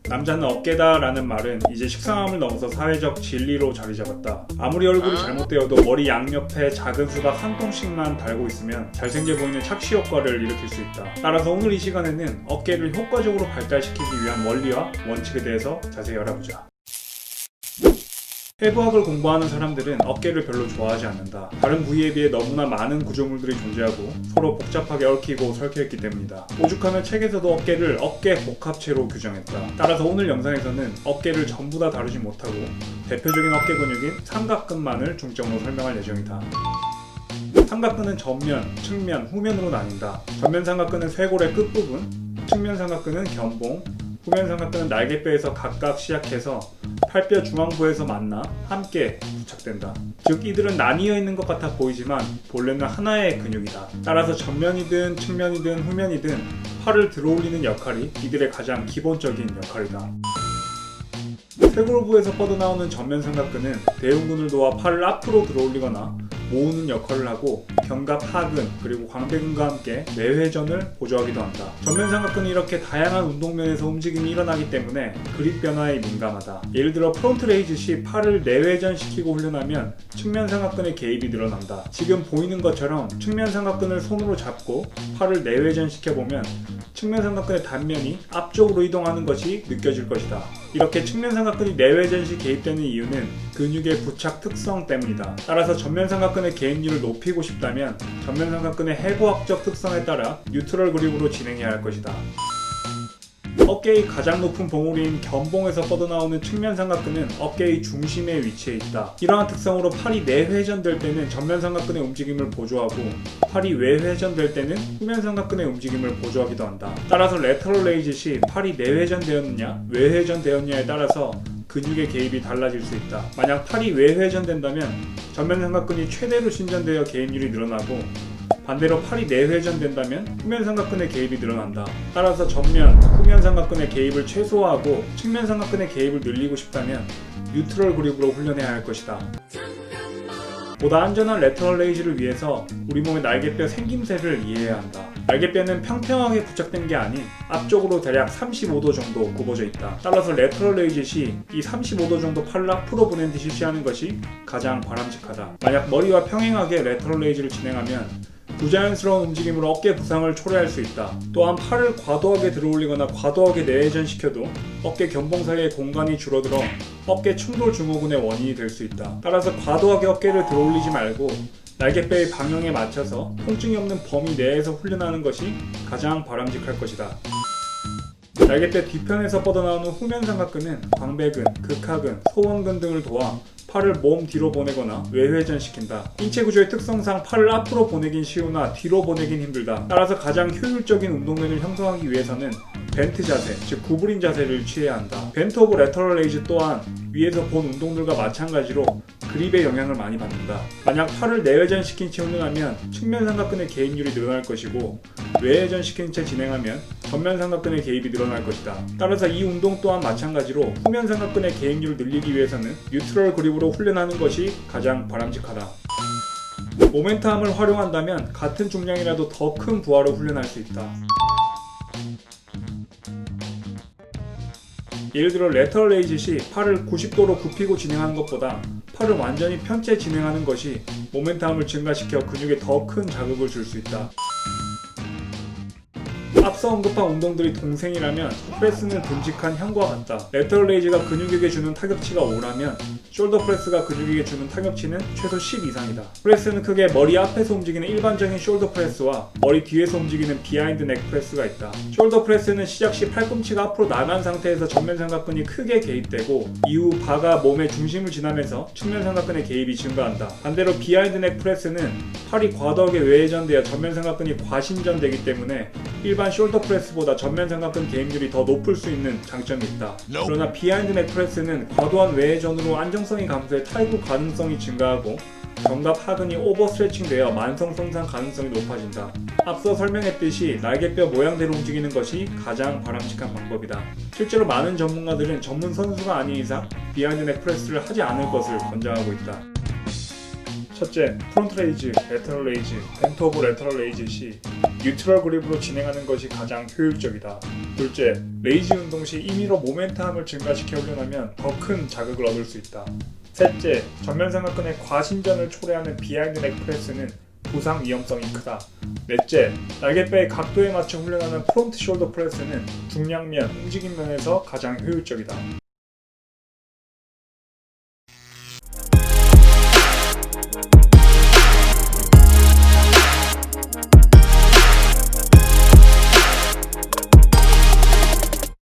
남자는 어깨다 라는 말은 이제 식상함을 넘어서 사회적 진리로 자리 잡았다. 아무리 얼굴이 잘못되어도 머리 양옆에 작은 수박 한 통씩만 달고 있으면 잘생겨 보이는 착시 효과를 일으킬 수 있다. 따라서 오늘 이 시간에는 어깨를 효과적으로 발달시키기 위한 원리와 원칙에 대해서 자세히 알아보자. 해부학을 공부하는 사람들은 어깨를 별로 좋아하지 않는다. 다른 부위에 비해 너무나 많은 구조물들이 존재하고 서로 복잡하게 얽히고 설켜있기 때문이다. 오죽하면 책에서도 어깨를 어깨 복합체로 규정했다. 따라서 오늘 영상에서는 어깨를 전부 다 다루지 못하고 대표적인 어깨 근육인 삼각근만을 중점으로 설명할 예정이다. 삼각근은 전면, 측면, 후면으로 나뉜다. 전면 삼각근은 쇄골의 끝부분, 측면 삼각근은 견봉, 후면 삼각근은 날개뼈에서 각각 시작해서 팔뼈 중앙부에서 만나 함께 부착된다. 즉 이들은 나뉘어 있는 것 같아 보이지만 본래는 하나의 근육이다. 따라서 전면이든 측면이든 후면이든 팔을 들어올리는 역할이 이들의 가장 기본적인 역할이다. 쇄골부에서 뻗어나오는 전면 삼각근은 대흉근을 도와 팔을 앞으로 들어올리거나 모으는 역할을 하고 견갑 하근 그리고 광배근과 함께 내회전을 보조하기도 한다. 전면 삼각근은 이렇게 다양한 운동면에서 움직임이 일어나기 때문에 그립 변화에 민감하다. 예를 들어 프론트 레이즈 시 팔을 내회전시키고 훈련하면 측면 삼각근의 개입이 늘어난다. 지금 보이는 것처럼 측면 삼각근을 손으로 잡고 팔을 내회전시켜보면 측면 삼각근의 단면이 앞쪽으로 이동하는 것이 느껴질 것이다. 이렇게 측면 삼각근이 내회전 시 개입되는 이유는 근육의 부착 특성 때문이다. 따라서 전면 삼각근의 개입률을 높이고 싶다면 전면 삼각근의 해부학적 특성에 따라 뉴트럴 그립으로 진행해야 할 것이다. 어깨의 가장 높은 봉우리인 견봉에서 뻗어나오는 측면 삼각근은 어깨의 중심에 위치해 있다. 이러한 특성으로 팔이 내회전될 때는 전면 삼각근의 움직임을 보조하고 팔이 외회전될 때는 후면 삼각근의 움직임을 보조하기도 한다. 따라서 레터럴 레이즈 시 팔이 내회전되었느냐 외회전되었느냐에 따라서 근육의 개입이 달라질 수 있다. 만약 팔이 외회전된다면 전면 삼각근이 최대로 신전되어 개입률이 늘어나고 반대로 팔이 내회전된다면 후면 삼각근의 개입이 늘어난다. 따라서 전면, 후면 삼각근의 개입을 최소화하고 측면 삼각근의 개입을 늘리고 싶다면 뉴트럴 그립으로 훈련해야 할 것이다. 보다 안전한 레터럴 레이즈를 위해서 우리 몸의 날개뼈 생김새를 이해해야 한다. 날개뼈는 평평하게 부착된 게 아닌 앞쪽으로 대략 35도 정도 굽어져 있다. 따라서 레터럴 레이즈 시 이 35도 정도 팔을 앞으로 보낸 듯이 실시하는 것이 가장 바람직하다. 만약 머리와 평행하게 레터럴 레이즈를 진행하면 부자연스러운 움직임으로 어깨 부상을 초래할 수 있다. 또한 팔을 과도하게 들어올리거나 과도하게 내회전시켜도 어깨 견봉 사이의 공간이 줄어들어 어깨 충돌 증후군의 원인이 될 수 있다. 따라서 과도하게 어깨를 들어올리지 말고 날개뼈의 방향에 맞춰서 통증이 없는 범위 내에서 훈련하는 것이 가장 바람직할 것이다. 날개뼈 뒤편에서 뻗어나오는 후면 삼각근은 광배근, 극하근, 소원근 등을 도와 팔을 몸 뒤로 보내거나 외회전시킨다. 인체 구조의 특성상 팔을 앞으로 보내긴 쉬우나 뒤로 보내긴 힘들다. 따라서 가장 효율적인 운동면을 형성하기 위해서는 벤트 자세, 즉 구부린 자세를 취해야 한다. 벤트 오브 레터럴 레이즈 또한 위에서 본 운동들과 마찬가지로 그립에 영향을 많이 받는다. 만약 팔을 내회전시킨 채 훈련하면 측면 삼각근의 개입률이 늘어날 것이고 외회전시킨 채 진행하면 전면 삼각근의 개입이 늘어날 것이다. 따라서 이 운동 또한 마찬가지로 후면 삼각근의 개입률을 늘리기 위해서는 뉴트럴 그립으로 훈련하는 것이 가장 바람직하다. 모멘텀을 활용한다면 같은 중량이라도 더 큰 부하로 훈련할 수 있다. 예를 들어 레터럴 레이즈 시 팔을 90도로 굽히고 진행하는 것보다 팔을 완전히 편채 진행하는 것이 모멘텀을 증가시켜 근육에 더 큰 자극을 줄 수 있다. 앞서 언급한 운동들이 동생이라면 프레스는 듬직한 형과 같다. 레터럴 레이즈가 근육에게 주는 타격치가 5라면 숄더 프레스가 근육에게 주는 타격치는 최소 10 이상이다. 프레스는 크게 머리 앞에서 움직이는 일반적인 숄더 프레스와 머리 뒤에서 움직이는 비하인드 넥 프레스가 있다. 숄더 프레스는 시작 시 팔꿈치가 앞으로 나간 상태에서 전면 삼각근이 크게 개입되고 이후 바가 몸의 중심을 지나면서 측면 삼각근의 개입이 증가한다. 반대로 비하인드 넥 프레스는 팔이 과도하게 외회전되어 전면 삼각근이 과신전되기 때문에 일반 숄더 프레스보다 전면 삼각근 개입률이 더 높을 수 있는 장점이 있다. 그러나 비하인드 넥 프레스는 과도한 외회전으로 안정성이 감소해 탈구 가능성이 증가하고 견갑 하근이 오버 스트레칭되어 만성 손상 가능성이 높아진다. 앞서 설명했듯이 날개뼈 모양대로 움직이는 것이 가장 바람직한 방법이다. 실제로 많은 전문가들은 전문 선수가 아닌 이상 비하인드 넥 프레스를 하지 않을 것을 권장하고 있다. 첫째, 프론트 레이즈, 레터럴 레이즈, 벤트 오브 레터럴 레이즈 시 뉴트럴 그립으로 진행하는 것이 가장 효율적이다. 둘째, 레이즈 운동 시 임의로 모멘텀을 증가시켜 훈련하면 더 큰 자극을 얻을 수 있다. 셋째, 전면 삼각근의 과신전을 초래하는 비하인드 넥 프레스는 부상 위험성이 크다. 넷째, 날개뼈의 각도에 맞춰 훈련하는 프론트 숄더 프레스는 중량면, 움직임 면에서 가장 효율적이다.